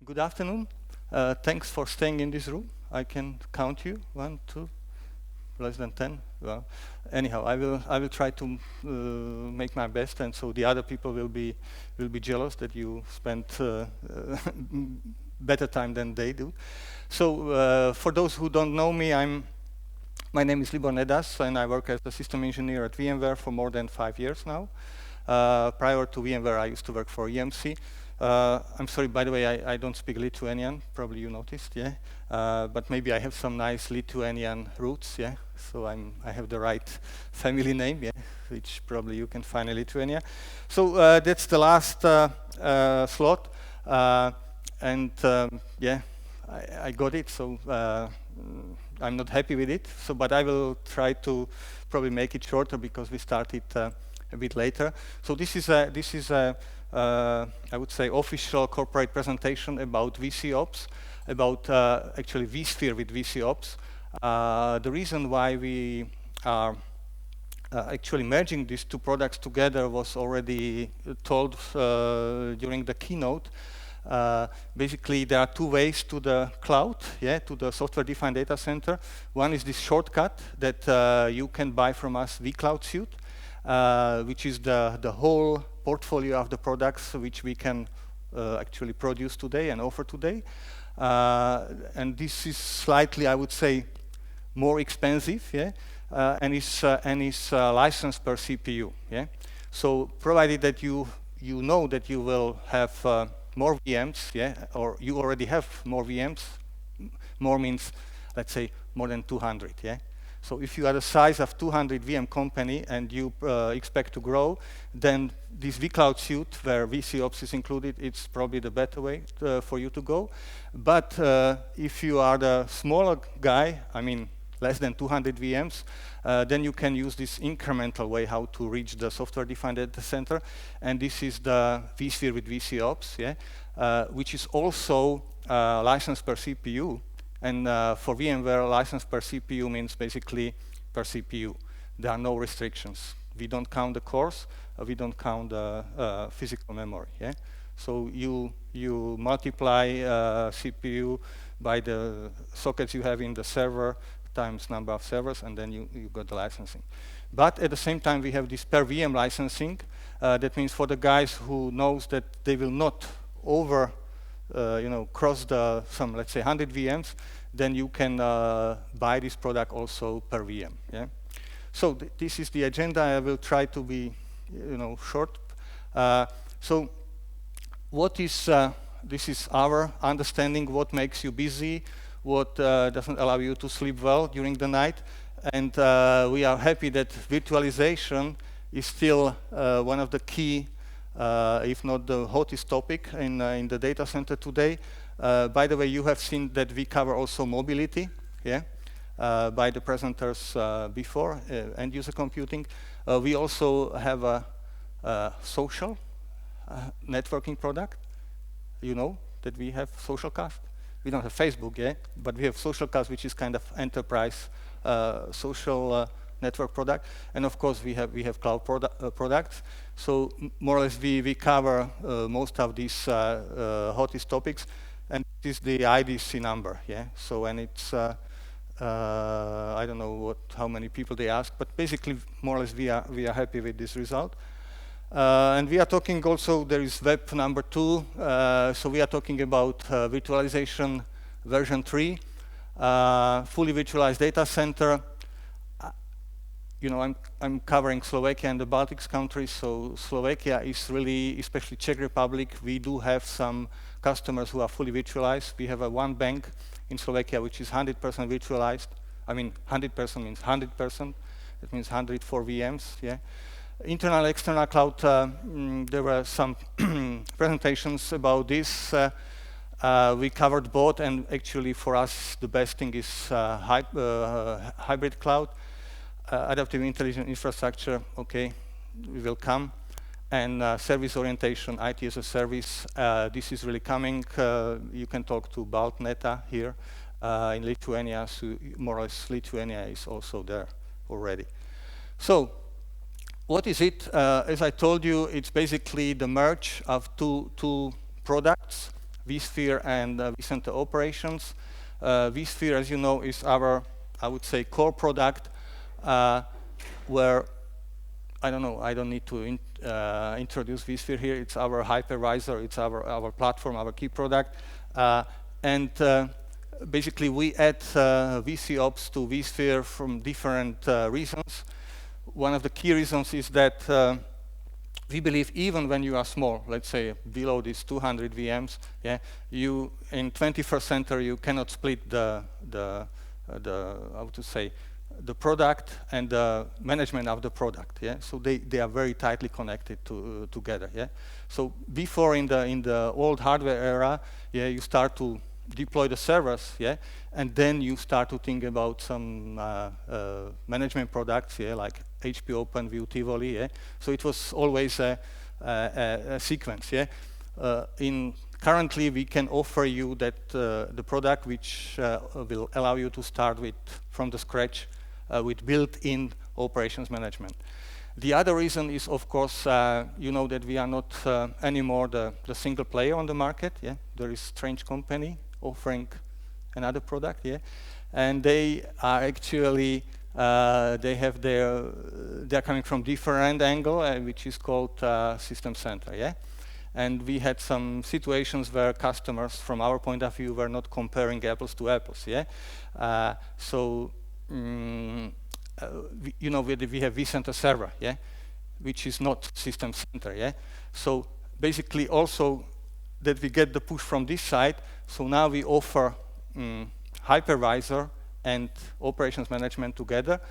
Good afternoon. Thanks for staying in this room. I can count you. 1, 2, less than 10. Well, anyhow, I will try to make my best, and so the other people will be jealous that you spent better time than they do. So for those who don't know me, my name is Libor Nedas, and I work as a system engineer at VMware for more than 5 years now. Prior to VMware, I used to work for EMC. I'm sorry, by the way, I don't speak Lithuanian. Probably you noticed, yeah. But maybe I have some nice Lithuanian roots, yeah. So I have the right family name, yeah, which probably you can find in Lithuania. So that's the last slot, and yeah, I got it. So I'm not happy with it. So, but I will try to probably make it shorter because we started a bit later. So this is a I would say official corporate presentation about VCOps, about actually vSphere with VCOps. The reason why we are actually merging these two products together was already told during the keynote. Basically, there are two ways to the cloud, yeah, to the software-defined data center. One is this shortcut that you can buy from us, vCloud Suite, which is the whole portfolio of the products which we can actually produce today and offer today. And this is slightly, I would say, more expensive, yeah, and is licensed per CPU, yeah. So provided that you know that you will have more VMs, yeah, or you already have more VMs, more means, let's say, more than 200, yeah. So if you are the size of 200 VM company and you expect to grow, then this vCloud Suite, where VCOps is included, it's probably the better way for you to go. But if you are the smaller guy, I mean less than 200 VMs, then you can use this incremental way how to reach the software-defined data center. And this is the vSphere with VCOps, yeah, which is also licensed per CPU. And for VMware, license per CPU means basically per CPU. There are no restrictions. We don't count the cores. We don't count the physical memory. Yeah. So you multiply CPU by the sockets you have in the server times number of servers, and then you got the licensing. But at the same time, we have this per VM licensing. That means for the guys who knows that they will not cross some, let's say, 100 VMs, then you can buy this product also per VM. Yeah. So this is the agenda. I will try to be, short. So what is this is our understanding. What makes you busy? What doesn't allow you to sleep well during the night? And we are happy that virtualization is still one of the key, if not the hottest topic in the data center today. By the way, you have seen that we cover also mobility, yeah, by the presenters before, end-user computing. We also have a social networking product. You know that we have Socialcast. We don't have Facebook, yeah, but we have Socialcast, which is kind of enterprise social network product, and of course we have cloud products. So more or less we cover most of these hottest topics, and this is the IDC number, yeah. So and it's I don't know how many people they ask, but basically more or less we are happy with this result. And we are talking also, there is web number 2, so we are talking about virtualization version 3, fully virtualized data center. I'm covering Slovakia and the Baltics countries, so Slovakia is really, especially Czech Republic, we do have some customers who are fully virtualized. We have one bank in Slovakia which is 100% virtualized. I mean, 100% means 100%. That means 104 VMs, yeah. Internal, external cloud, there were some presentations about this. We covered both, and actually for us the best thing is hybrid cloud. Adaptive intelligent infrastructure, okay, we will come. And service orientation, IT as a service, this is really coming. You can talk to Balt Neta here in Lithuania, so more or less Lithuania is also there already. So, what is it? As I told you, it's basically the merge of two products. vSphere and vCenter Operations. vSphere, as you know, is our, I would say, core product, where I don't know, I don't need to introduce vSphere here. It's our hypervisor, it's our platform, our key product. And basically, we add VCOps to vSphere from different reasons. One of the key reasons is that we believe even when you are small, let's say below these 200 VMs, yeah, you in 21st century you cannot split the how to say, the product and the management of the product. Yeah, so they are very tightly connected together. Yeah, so before in the old hardware era, yeah, you start to deploy the servers, yeah, and then you start to think about some management products, yeah, like HP OpenView, Tivoli, yeah. So it was always a sequence, yeah. Currently, we can offer you that the product which will allow you to start with from the scratch with built-in operations management. The other reason is, of course, you know that we are not anymore the single player on the market. Yeah, there is strange company offering another product. Yeah, and they are actually they're coming from different angle, which is called System Center. Yeah, and we had some situations where customers, from our point of view, were not comparing apples to apples. Yeah, you know, we have vCenter Server, yeah, which is not System Center, yeah. So basically, also that we get the push from this side. So now we offer hypervisor and operations management together,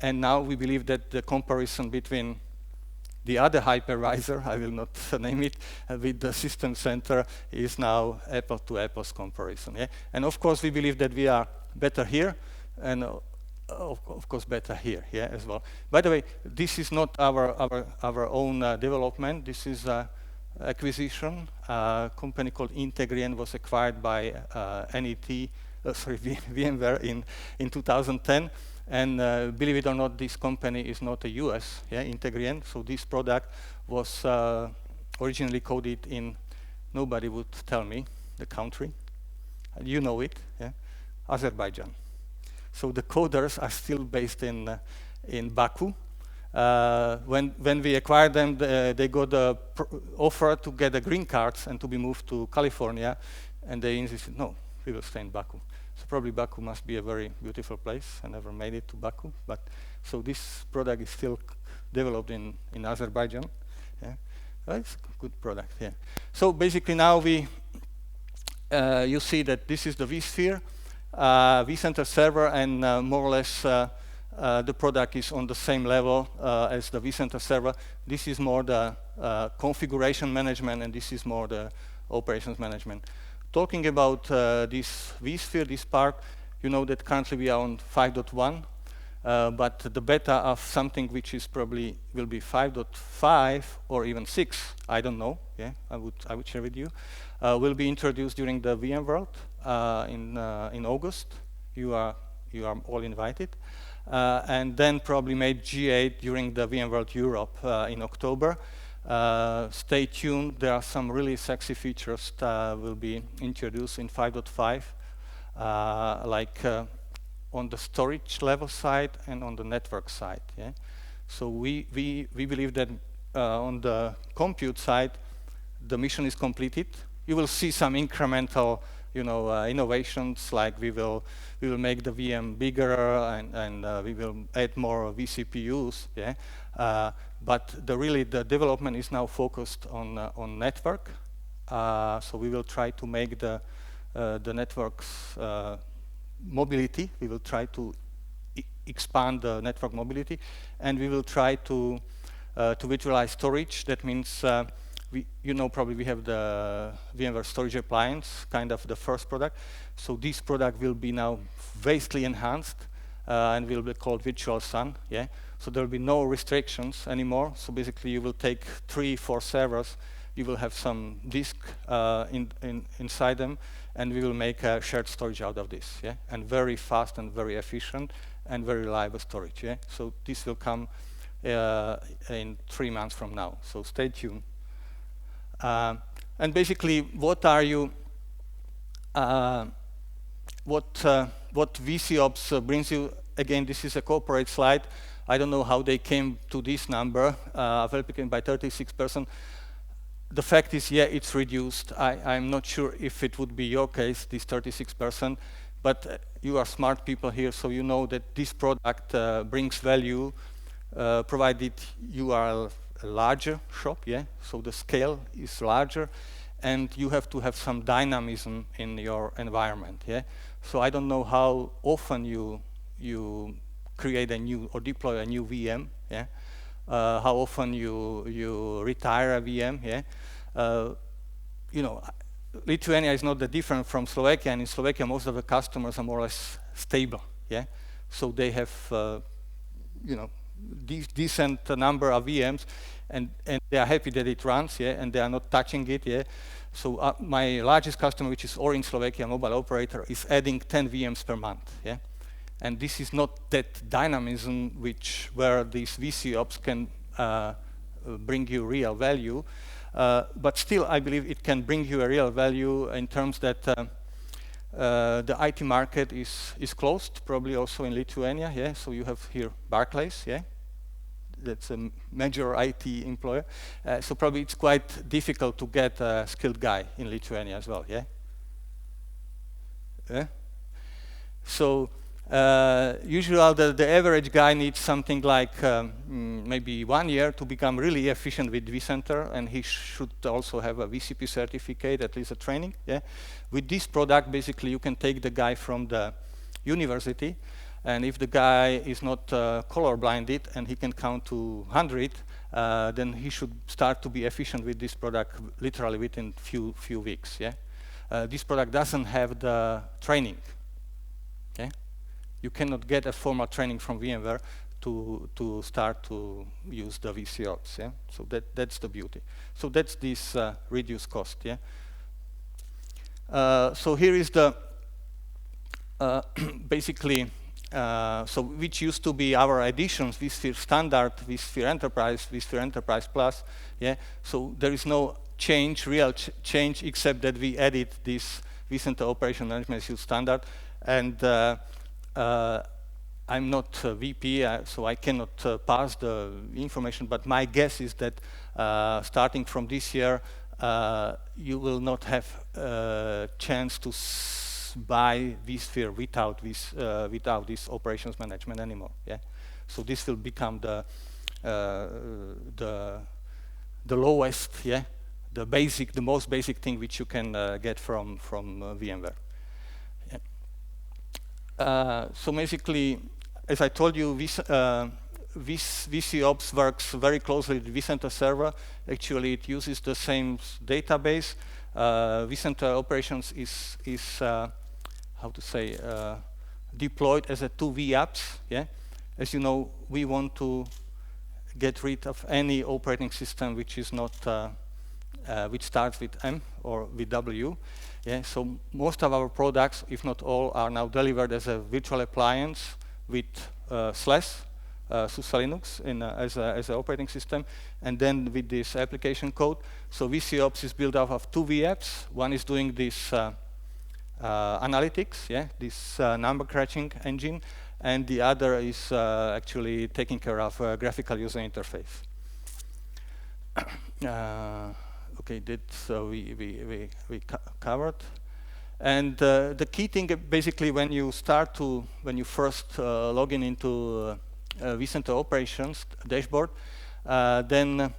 and now we believe that the comparison between the other hypervisor, I will not name it, with the System Center is now apple to apples comparison. Yeah, and of course we believe that we are better here, and of course better here, yeah, as well. By the way, this is not our own development. This is acquisition. A company called Integrian was acquired by VMware in 2010. And believe it or not, this company is not a US, yeah, Integrian. So this product was originally coded in, nobody would tell me the country. You know it, yeah, Azerbaijan. So the coders are still based in Baku. When we acquired them, they got the offer to get the green cards and to be moved to California, and they insisted, no, we will stay in Baku. So probably Baku must be a very beautiful place. I never made it to Baku, but so this product is still developed in Azerbaijan. Yeah, well, it's a good product. Yeah. So basically now you see that this is the vSphere, vCenter Server, and more or less the product is on the same level as the vCenter Server. This is more the configuration management, and this is more the operations management. Talking about this vSphere, this part, you know that currently we are on 5.1, but the beta of something which is probably will be 5.5 or even 6, I don't know. Yeah, I would share with you. Will be introduced during the VMworld in August. You are all invited, and then probably made G8 during the VMworld Europe in October. Stay tuned. There are some really sexy features that will be introduced in 5.5, like on the storage level side and on the network side. Yeah. So we believe that on the compute side, the mission is completed. You will see some incremental, you know, innovations, like we will make the VM bigger, and we will add more vCPUs. Yeah. But the development is now focused on network. So we will try to make the network's mobility. We will try to expand the network mobility, and we will try to virtualize storage. That means probably we have the VMware storage appliance, kind of the first product. So this product will be now vastly enhanced and will be called Virtual SAN. Yeah. So there will be no restrictions anymore. So basically, you will take 3-4 servers. You will have some disk inside them, and we will make a shared storage out of this. Yeah, and very fast and very efficient and very reliable storage. Yeah. So this will come in 3 months from now. So stay tuned. And basically, what are you what VCOps brings you, again, this is a corporate slide. I don't know how they came to this number, multiplied by 36%. The fact is, yeah, it's reduced. I'm not sure if it would be your case, this 36%, but you are smart people here, so you know that this product brings value, provided you are a larger shop, yeah, so the scale is larger, and you have to have some dynamism in your environment, yeah. So I don't know how often you create a new or deploy a new VM, yeah. How often you retire a VM, yeah. You know, Lithuania is not that different from Slovakia, and in Slovakia most of the customers are more or less stable, yeah. So they have, you know, decent number of VMs, and they are happy that it runs, yeah, and they are not touching it, yeah. So my largest customer, which is Orange Slovakia mobile operator, is adding 10 VMs per month, yeah. And this is not that dynamism where these VCOps can bring you real value, but still I believe it can bring you a real value in terms that the IT market is closed, probably also in Lithuania, yeah. So you have here Barclays, yeah. That's a major IT employer. So probably it's quite difficult to get a skilled guy in Lithuania as well, yeah? Yeah? So usually the average guy needs something like maybe 1 year to become really efficient with vCenter, and he should also have a VCP certificate, at least a training, yeah? With this product, basically you can take the guy from the university, and if the guy is not color-blinded and he can count to 100, then he should start to be efficient with this product literally within few weeks. Yeah, this product doesn't have the training. Okay, you cannot get a formal training from VMware to start to use the VCOps. Yeah, so that's the beauty. So that's this reduced cost. Yeah. So here is the basically. So which used to be our additions, vSphere Standard, vSphere Enterprise, vSphere Enterprise Plus, yeah. So there is no change, real change, except that we added this vCenter Operation Management Suite Standard, and I'm not a VP, so I cannot pass the information, but my guess is that starting from this year, you will not have a chance to buy vSphere without this operations management anymore. Yeah, so this will become the lowest, yeah, the most basic thing which you can get from VMware. Yeah. So basically, as I told you, VCOps works very closely with vCenter Server. Actually, it uses the same database. vCenter Operations is how to say, deployed as a 2 VApps. Yeah, as you know, we want to get rid of any operating system which is not which starts with M or with W. Yeah, so most of our products, if not all, are now delivered as a virtual appliance with SUSE Linux as an operating system, and then with this application code. So VCOps is built off of 2 VApps. One is doing this analytics, yeah, this number crunching engine, and the other is actually taking care of graphical user interface. Okay, that's we covered. And the key thing, basically, when you first log in into vCenter Operations dashboard, then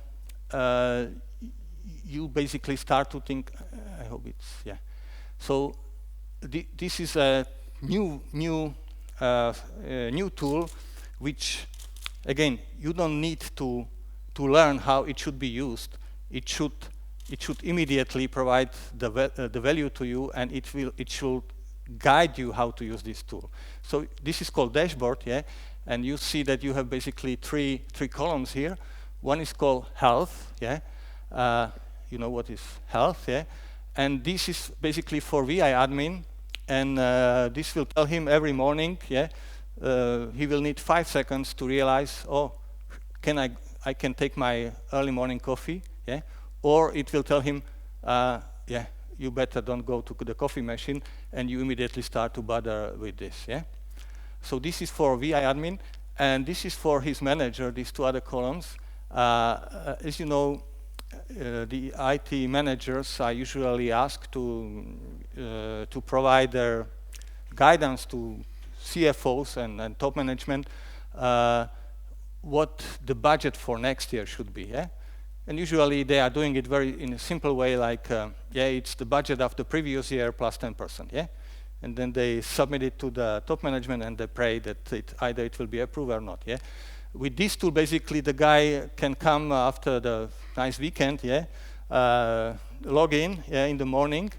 you basically start to think. I hope it's yeah. So this is a new tool, which again you don't need to learn how it should be used. It should immediately provide the value to you, and it should guide you how to use this tool. So this is called dashboard, yeah, and you see that you have basically three columns here. One is called health, yeah. You know what is health, yeah, and this is basically for VI admin, and this will tell him every morning, yeah. He will need 5 seconds to realize, oh, I can take my early morning coffee, yeah. Or it will tell him, yeah, you better don't go to the coffee machine, and you immediately start to bother with this. Yeah. So this is for VI admin, and this is for his manager. These two other columns. As you know, the IT managers are usually asked to provide their guidance to CFOs and top management what the budget for next year should be. Yeah? And usually they are doing it in a simple way, like yeah, it's the budget of the previous year plus 10%. Yeah, and then they submit it to the top management and they pray that either it will be approved or not. Yeah. With this tool, basically, the guy can come after the nice weekend, yeah, log in in the morning,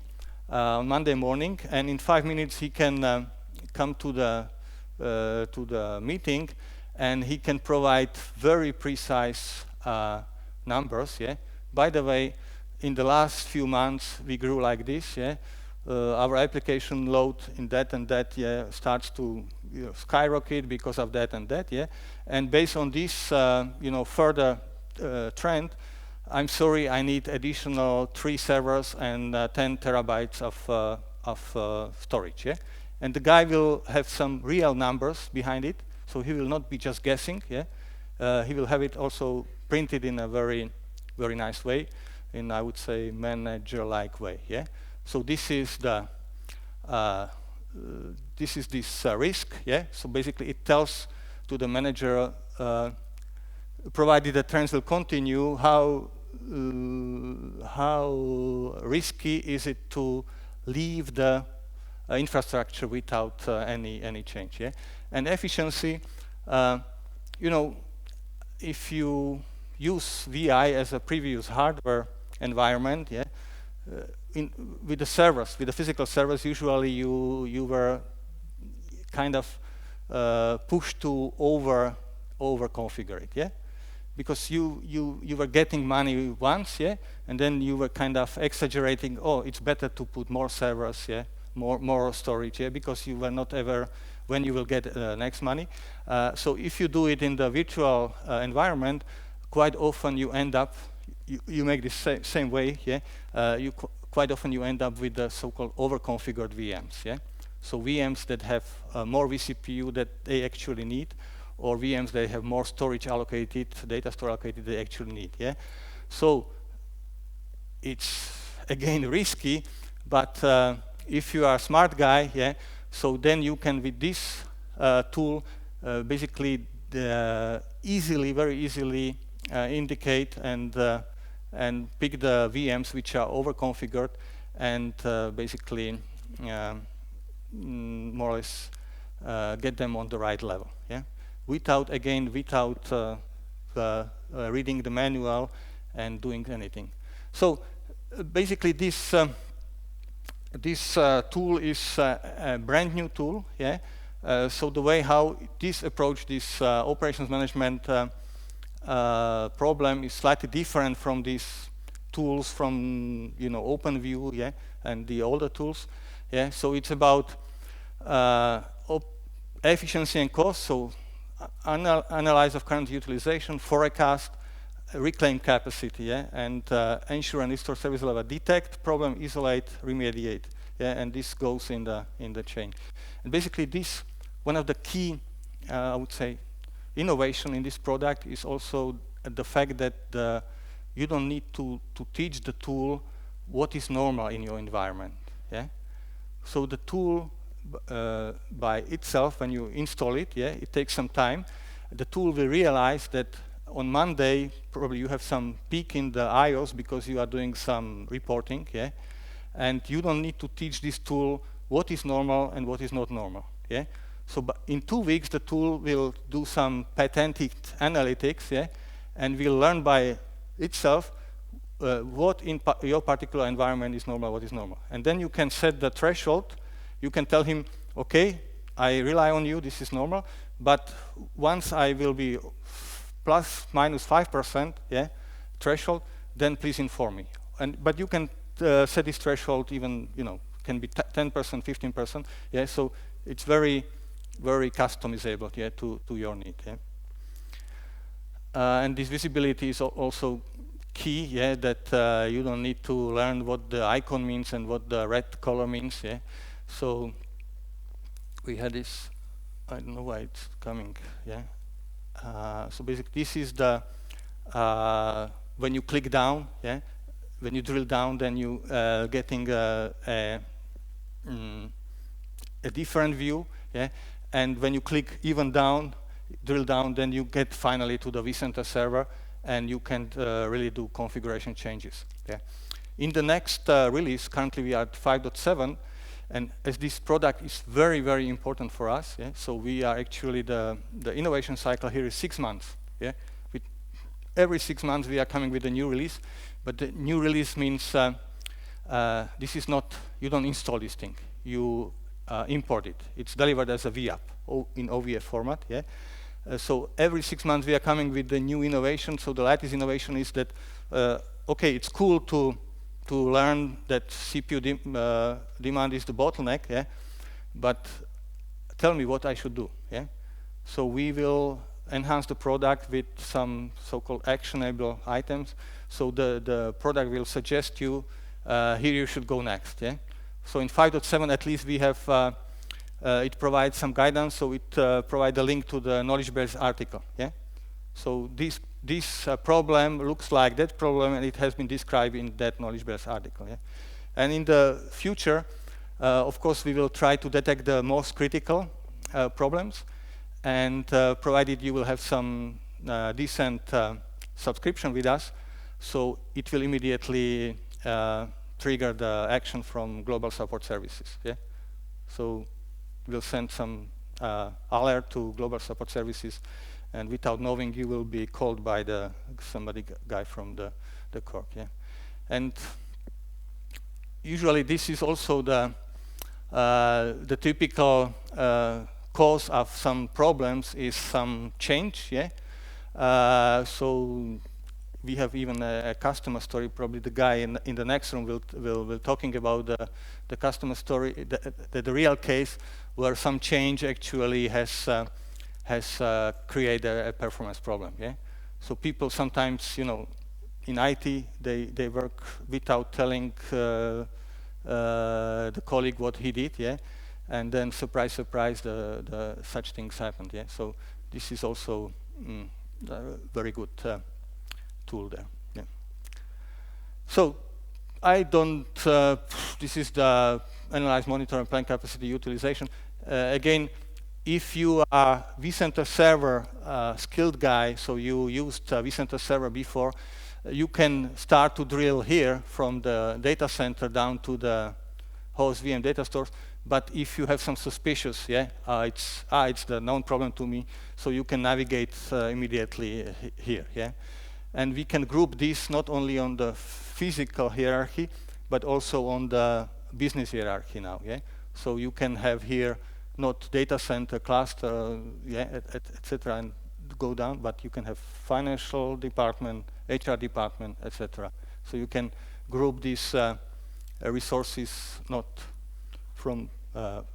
on Monday morning, and in 5 minutes he can come to the meeting, and he can provide very precise numbers. Yeah. By the way, in the last few months we grew like this. Yeah. Our application load in that and that starts to skyrocket because of that and that. Yeah. And based on this, further trend, I'm sorry, I need additional 3 servers and 10 terabytes of storage. Yeah? And the guy will have some real numbers behind it, so he will not be just guessing. Yeah? He will have it also printed in a very, very nice way, in, I would say, manager-like way. Yeah? So this is this risk. Yeah? So basically, it tells to the manager, provided the trends will continue, how risky is it to leave the infrastructure without any change. Yeah? And efficiency, if you use VI as a previous hardware environment, yeah, with the servers, with the physical servers, usually you were kind of pushed to over configure it. Yeah? Because you were getting money once, yeah, and then you were kind of exaggerating. Oh, it's better to put more servers, yeah, more storage, yeah, because you were not ever when you will get next money. So if you do it in the virtual environment, quite often you end up you make this same way, yeah. Quite often you end up with the so-called over-configured VMs, yeah. So VMs that have more vCPU that they actually need, or VMs that have more storage allocated, data store allocated they actually need. Yeah, so it's again risky, but if you are a smart guy, yeah, so then you can with this tool basically very easily indicate and pick the VMs which are overconfigured and basically more or less get them on the right level. Yeah. Without reading the manual and doing anything. So basically this tool is a brand new tool. Yeah. So the way how this approach this operations management problem is slightly different from these tools from OpenView, yeah, and the older tools. Yeah. So it's about efficiency and cost. So analyze of current utilization, forecast, reclaim capacity, yeah, and ensure and restore service level, detect, problem, isolate, remediate, yeah, and this goes in the chain. And basically, this one of the key, I would say, innovation in this product is also the fact that you don't need to teach the tool what is normal in your environment, yeah. So the tool by itself, when you install it, yeah, it takes some time. The tool will realize that on Monday, probably you have some peak in the IOs because you are doing some reporting, yeah, and you don't need to teach this tool what is normal and what is not normal, yeah. So in 2 weeks, the tool will do some patented analytics, yeah, and will learn by itself what in your particular environment is normal, what is normal. And then you can set the threshold. You can tell him, okay, I rely on you, this is normal, but once I will be plus minus 5%, yeah, threshold, then please inform me. But you can set this threshold even, can be 10%, 15%, yeah, so it's very, very customizable, yeah, to your need, yeah. And this visibility is also key, yeah, that you don't need to learn what the icon means and what the red color means, yeah. So we had this, I don't know why it's coming, yeah. So basically this is the, when you click down, yeah, when you drill down, then you getting a different view, yeah. And when you click even down, drill down, then you get finally to the vCenter server, and you can really do configuration changes. Yeah. In the next release, currently we are at 5.7, and as this product is very, very important for us, yeah, so we are actually the innovation cycle here is 6 months. Yeah. With every 6 months we are coming with a new release, but the new release means this is not, you don't install this thing, you import it. It's delivered as a VApp in OVF format. Yeah. So every 6 months we are coming with the new innovation. So the latest innovation is that, okay, it's cool to learn that CPU demand is the bottleneck, yeah, but tell me what I should do. Yeah. So we will enhance the product with some so-called actionable items. So the product will suggest you, here you should go next. Yeah. So in 5.7 at least we have, it provides some guidance, so it provides a link to the knowledge base article. Yeah. So this problem looks like that problem, and it has been described in that knowledge base article. Yeah. And in the future, of course, we will try to detect the most critical problems, and provided you will have some decent subscription with us, so it will immediately trigger the action from global support services. Yeah. So we'll send some alert to global support services, and without knowing, you will be called by somebody guy from the corp. Yeah. And usually this is also the typical cause of some problems is some change. Yeah. So we have even a customer story. Probably the guy in the next room will talking about the customer story, the real case where some change actually has created a performance problem. Yeah. So people sometimes, you know, in IT they work without telling the colleague what he did. Yeah. And then surprise, surprise, the such things happened. Yeah. So this is also a very good tool there. Yeah. So I don't, this is the analyze, monitor, and plan capacity utilization. Again, if you are vCenter server skilled guy, so you used vCenter server before, you can start to drill here from the data center down to the host VM data stores. But if you have some suspicious, yeah, it's the known problem to me, so you can navigate immediately here. Yeah. And we can group this not only on the physical hierarchy, but also on the business hierarchy now. Yeah. So you can have here not data center, cluster, yeah, etc., and go down, but you can have financial department, HR department, etc. So you can group these resources not from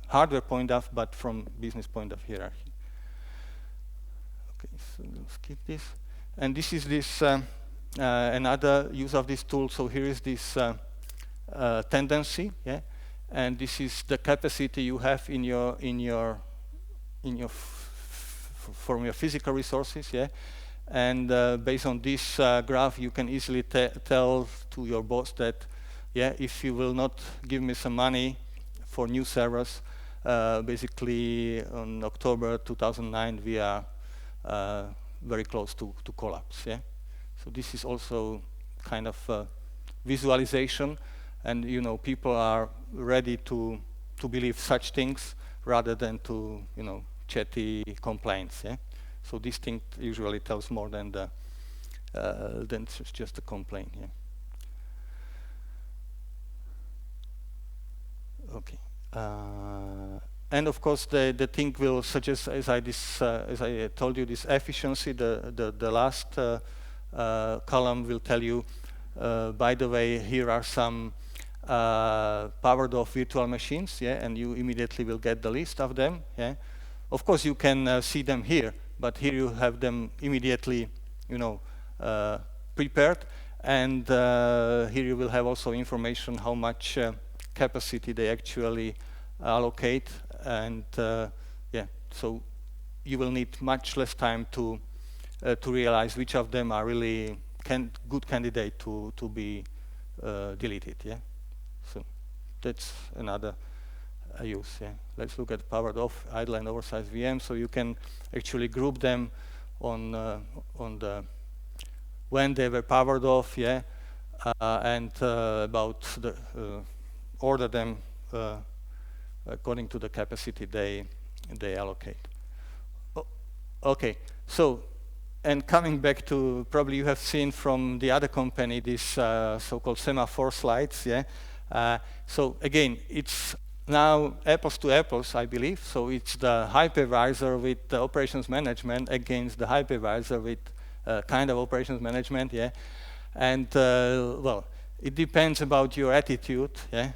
hardware point of, but from business point of hierarchy. Okay, so we'll skip this. And this is this another use of this tool. So here is this tendency, yeah, and this is the capacity you have in your from your physical resources, yeah. And based on this graph, you can easily tell to your boss that, yeah, if you will not give me some money for new servers, basically on October 2009, we are very close to collapse. Yeah. So this is also kind of visualization, and you know people are ready to believe such things rather than to chatty complaints. Yeah. So this thing usually tells more than than just a complaint. Yeah. Okay. And of course, the thing will suggest, as I told you, this efficiency. The last column will tell you, by the way, here are some powered off virtual machines, yeah, and you immediately will get the list of them. Yeah. Of course, you can see them here, but here you have them immediately, prepared. And here you will have also information how much capacity they actually allocate. And yeah, so you will need much less time to realize which of them are really good candidate to be deleted. Yeah, so that's another use. Yeah, let's look at powered off, idle, and oversized VM. So you can actually group them on the when they were powered off. Yeah, and about the order them according to the capacity they allocate. Okay, so, and coming back to, probably you have seen from the other company this so-called semaphore slides, yeah? So again, it's now apples to apples, I believe. So it's the hypervisor with the operations management against the hypervisor with kind of operations management, yeah? And well, it depends about your attitude, yeah?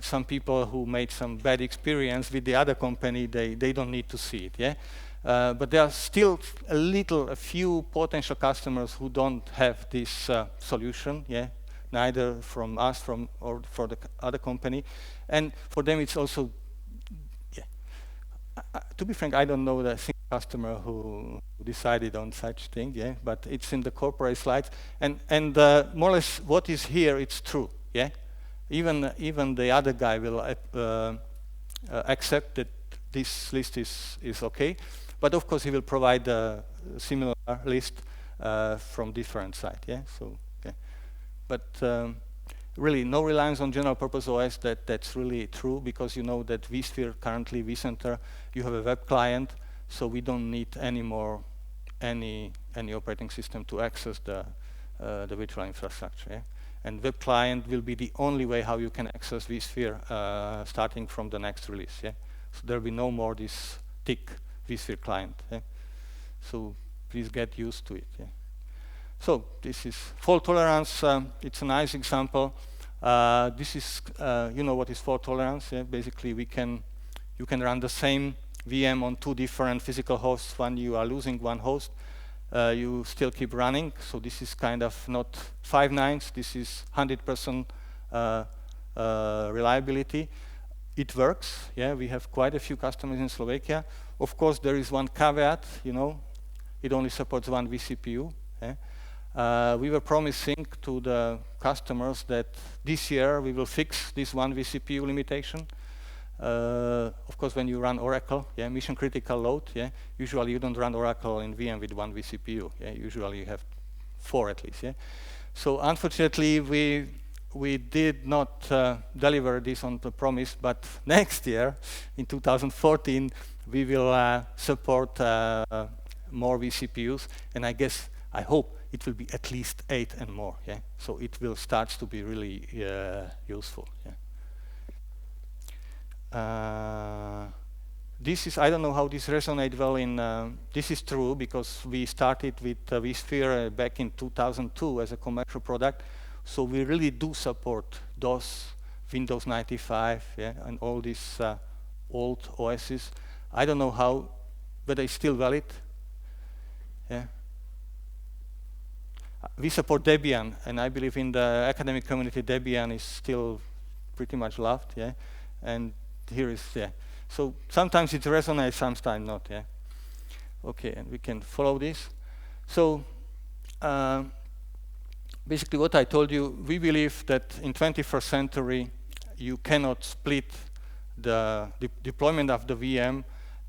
Some people who made some bad experience with the other company, they don't need to see it, yeah? But there are still a few potential customers who don't have this solution, yeah? Neither from us or for the other company. And for them it's also, yeah. To be frank, I don't know the single customer who decided on such thing, yeah? But it's in the corporate slides. And more or less what is here, it's true. Yeah, even the other guy will accept that this list is okay, but of course he will provide a similar list from different side. Yeah, so yeah, but really no reliance on general purpose OS. That's really true, because you know that vSphere currently vCenter, you have a web client, so we don't need anymore any operating system to access the virtual infrastructure. Yeah? And web client will be the only way how you can access vSphere starting from the next release. Yeah? So there will be no more this thick vSphere client. Yeah? So please get used to it. Yeah? So this is fault tolerance. It's a nice example. This is, you know what is fault tolerance. Yeah? Basically, you can run the same VM on two different physical hosts. When you are losing one host, you still keep running. So this is kind of not 5 nines. This is 100% reliability. It works. Yeah, we have quite a few customers in Slovakia. Of course, there is one caveat. You know, it only supports one vCPU. Yeah? We were promising to the customers that this year we will fix this one vCPU limitation. Of course, when you run Oracle, yeah, mission critical load, yeah, usually you don't run Oracle in VM with one vCPU. Yeah, usually you have 4 at least. Yeah, so unfortunately we did not deliver this on the promise. But next year, in 2014, we will support more vCPUs, and I hope it will be at least 8 and more. Yeah, so it will start to be really useful. Yeah. This is, I don't know how this resonates well in, this is true because we started with vSphere back in 2002 as a commercial product. So we really do support DOS, Windows 95, yeah, and all these old OSs. I don't know how, but it's still valid. Yeah. We support Debian, and I believe in the academic community Debian is still pretty much loved. Yeah, and here is, yeah. So sometimes it resonates, sometimes not, yeah. Okay, and we can follow this. So basically what I told you, we believe that in 21st century, you cannot split the deployment of the VM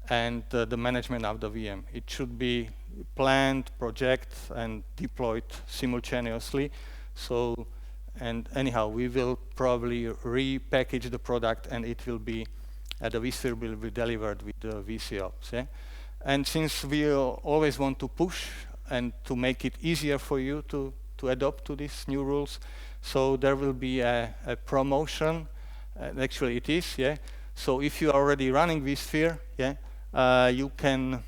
and the management of the VM. It should be planned, project, and deployed simultaneously. So, and anyhow, we will probably repackage the product, and it will be, the vSphere will be delivered with the VCOps. Yeah? And since we always want to push and to make it easier for you to adopt to these new rules, so there will be a promotion. Actually, it is. Yeah. So if you are already running vSphere, yeah, you can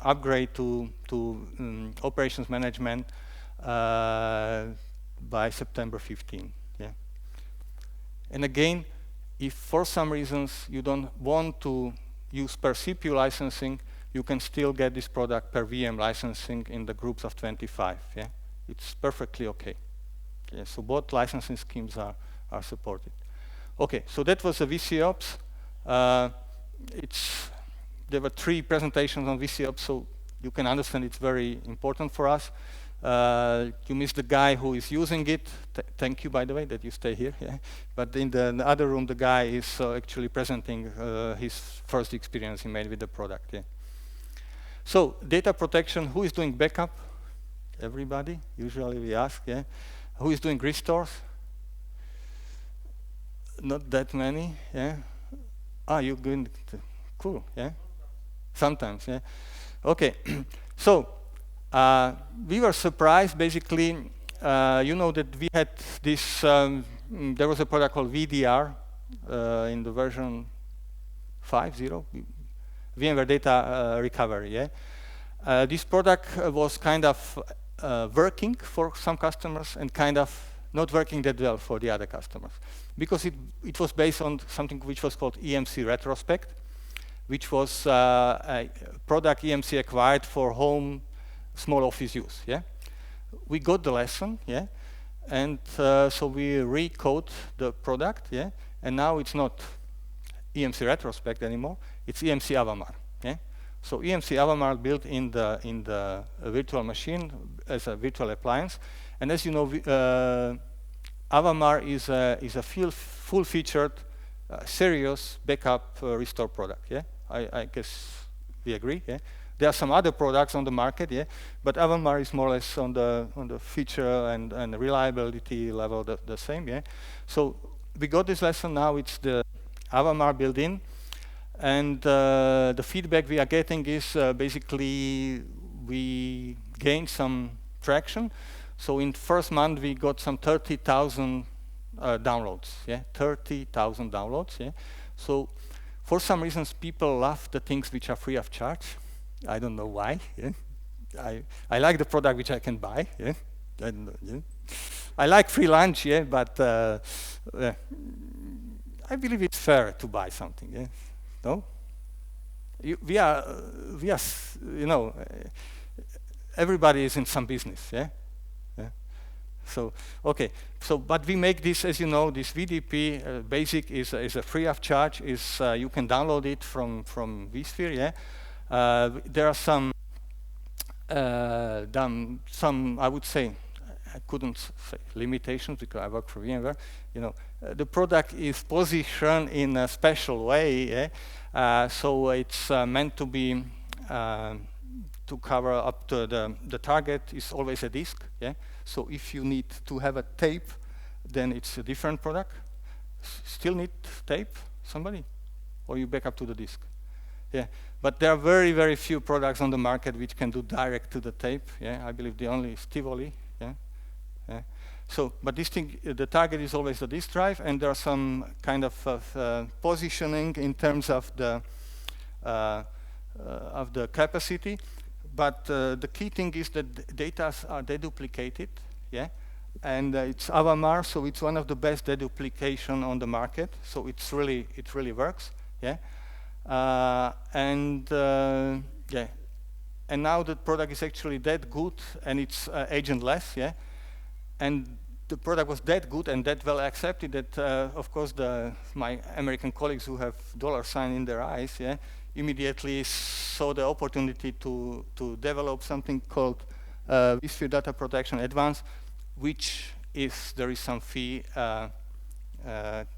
upgrade to operations management by September 15. Yeah. And again, if for some reasons you don't want to use per CPU licensing, you can still get this product per VM licensing in the groups of 25. Yeah, it's perfectly okay. Yeah, so both licensing schemes are supported. Okay, so that was the VCOps. There were 3 presentations on VCOps, so you can understand it's very important for us. You miss the guy who is using it. Thank you, by the way, that you stay here. Yeah. But in the other room, the guy is actually presenting his first experience he made with the product. Yeah. So data protection, who is doing backup? Everybody, usually we ask. Yeah. Who is doing restores? Not that many. Yeah. You're going cool. Yeah. Sometimes. Yeah. Okay. So we were surprised, basically. You know that we had this. There was a product called VDR in the version 5.0, VMware Data Recovery. Yeah. This product was kind of working for some customers and kind of not working that well for the other customers, because it was based on something which was called EMC Retrospect, which was a product EMC acquired for home small office use. Yeah, we got the lesson. Yeah, and so we recode the product. Yeah, and now it's not EMC Retrospect anymore. It's EMC Avamar. Yeah, so EMC Avamar built in the virtual machine as a virtual appliance, and as you know, Avamar is a full-featured, serious backup restore product. Yeah, I guess we agree. Yeah, there are some other products on the market. Yeah, but Avamar is more or less on the feature and reliability level the same. Yeah, so we got this lesson. Now it's the Avamar built-in, and the feedback we are getting is basically we gained some traction. So in first month we got some 30,000 downloads. Yeah, 30,000 downloads. Yeah, so for some reasons people love the things which are free of charge. I don't know why. Yeah, I like the product which I can buy. Yeah, I don't know, yeah. I like free lunch. Yeah, but I believe it's fair to buy something. Yeah, no. We are, you know, everybody is in some business. Yeah. So, okay, so, but we make this, as you know, this VDP basic is a free of charge. You can download it from vSphere, yeah. There are some, I would say, I couldn't say limitations because I work for VMware. You know, the product is positioned in a special way, yeah. So it's meant to be, to cover up to the target is always a disk, yeah. So if you need to have a tape, then it's a different product. Still need tape, somebody? Or you back up to the disk? Yeah, but there are very, very few products on the market which can do direct to the tape, yeah. I believe the only is Tivoli, yeah. Yeah. So, but this thing, the target is always the disk drive, and there are some kind of positioning in terms of the capacity. But the key thing is that data are deduplicated, yeah, and it's Avamar, so it's one of the best deduplication on the market. So it really works, yeah, yeah, and now the product is actually that good, and it's agentless, yeah, and the product was that good and that well accepted that, of course, my American colleagues who have $sign in their eyes, yeah, immediately saw the opportunity to develop something called vSphere Data Protection Advanced, which there is some fee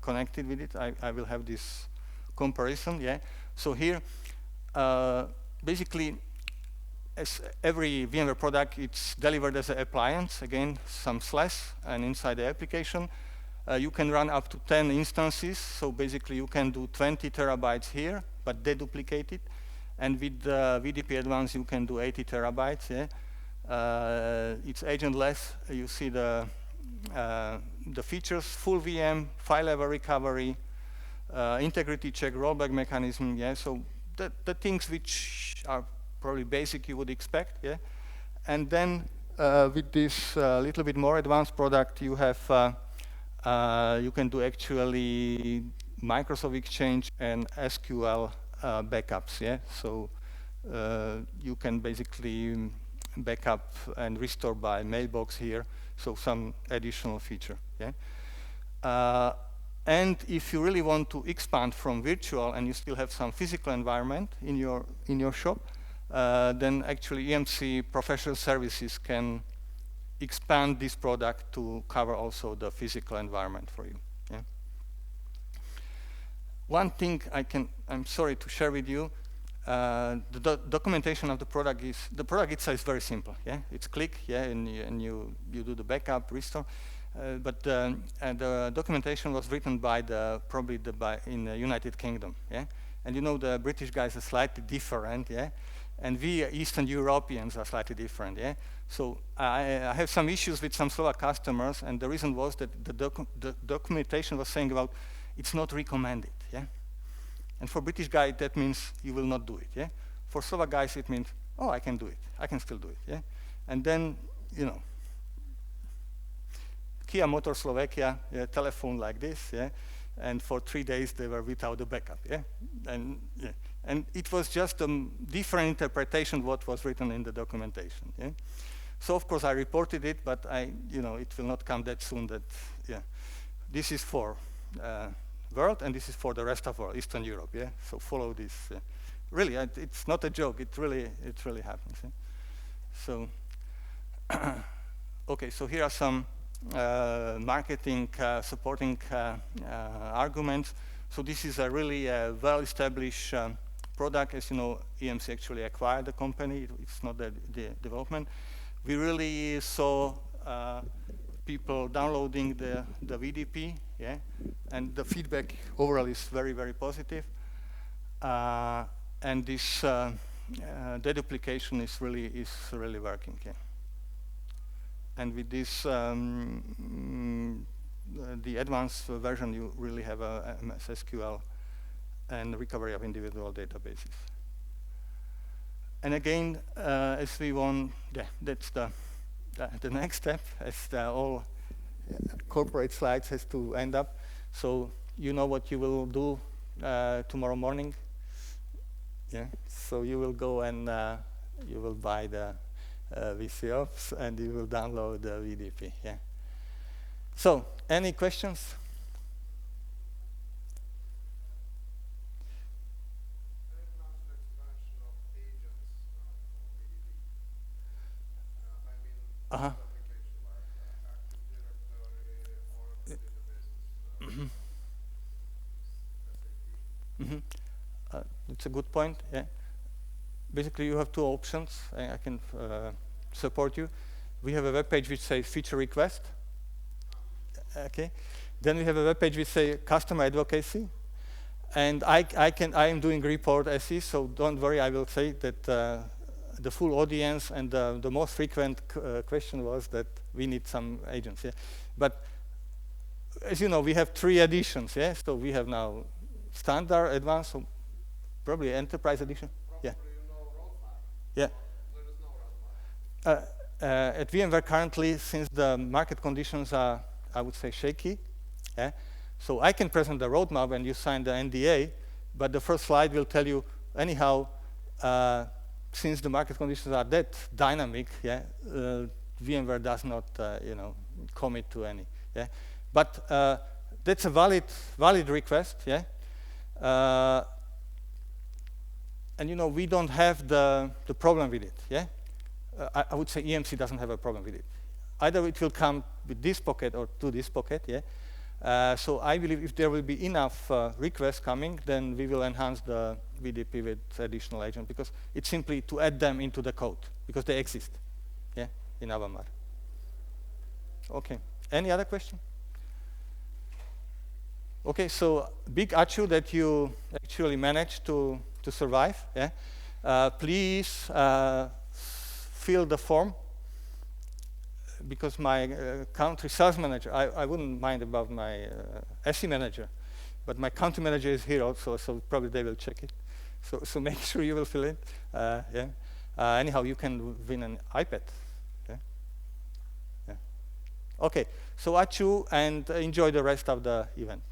connected with it. I will have this comparison, yeah. So here, basically, as every VMware product, it's delivered as an appliance, again, some slash, and inside the application, you can run up to 10 instances. So basically, you can do 20 terabytes here, but deduplicate it. And with VDP Advanced, you can do 80 terabytes. Yeah? It's agentless. You see the features: full VM, file level recovery, integrity check, rollback mechanism. Yeah, so the things which are probably basic you would expect. Yeah, and then with this little bit more advanced product, you have you can do actually Microsoft Exchange and SQL backups. Yeah, so you can basically backup and restore by mailbox here, so some additional feature. Yeah. And if you really want to expand from virtual and you still have some physical environment in your shop, then actually EMC professional services can expand this product to cover also the physical environment for you. Yeah. One thing I'm sorry to share with you, the documentation of the product itself is very simple. Yeah, it's click, yeah, and you do the backup, restore. But the documentation was written by in the United Kingdom. Yeah, and you know the British guys are slightly different. Yeah, and we Eastern Europeans are slightly different. Yeah, so I have some issues with some Slovak customers, and the reason was that the documentation was saying about it's not recommended. Yeah, and for British guy that means you will not do it. Yeah, for Slovak guys it means oh I can do it, I can still do it. Yeah, and then you know. Kia Motor Slovakia, yeah, telephone like this, yeah, and for 3 days they were without the backup, yeah, and it was just a different interpretation what was written in the documentation, yeah. So of course I reported it, but it will not come that soon. That this is for world and this is for the rest of world, Eastern Europe, yeah. So follow this. Really, it's not a joke. It really happens. Yeah? So okay, so here are some. Marketing supporting arguments. So this is a really well-established product. As you know, EMC actually acquired the company. It's not the development. We really saw people downloading the VDP, yeah, and the feedback overall is very, very positive. And this deduplication is really working. Yeah. And with this, the advanced version, you really have a MS SQL and recovery of individual databases. And again, as we want, that's the next step, as all corporate slides has to end up. So you know what you will do tomorrow morning. Yeah. So you will go and you will buy the VCOps and you will download the VDP. Yeah. So, any questions? Uh-huh. It's a good point. Yeah. Basically, you have two options. I can support you. We have a web page which says feature request. Okay. Then we have a web page which says customer advocacy. And I am doing report SE, so don't worry. I will say that the full audience and the most frequent question was that we need some agents. Yeah. But as you know, we have 3 editions. Yeah. So we have now standard, advanced, so probably enterprise edition. Yeah. Yeah. At VMware currently, since the market conditions are, I would say, shaky, yeah, so I can present the roadmap and you sign the NDA, but the first slide will tell you, anyhow, since the market conditions are that dynamic, yeah, VMware does not, commit to any. Yeah, but that's a valid request, yeah. And we don't have the problem with it, yeah? I would say EMC doesn't have a problem with it. Either it will come with this pocket or to this pocket, yeah? So I believe if there will be enough requests coming, then we will enhance the VDP with additional agents, because it's simply to add them into the code, because they exist, yeah, in Avamar. Okay, any other question? Okay, so big achieve that you actually managed to survive. Yeah, please fill the form, because my country sales manager, I wouldn't mind about my SE manager, but my country manager is here also, so probably they will check it. So make sure you will fill it. Yeah. Anyhow, you can win an iPad. Yeah. Yeah. Okay, so achu and enjoy the rest of the event.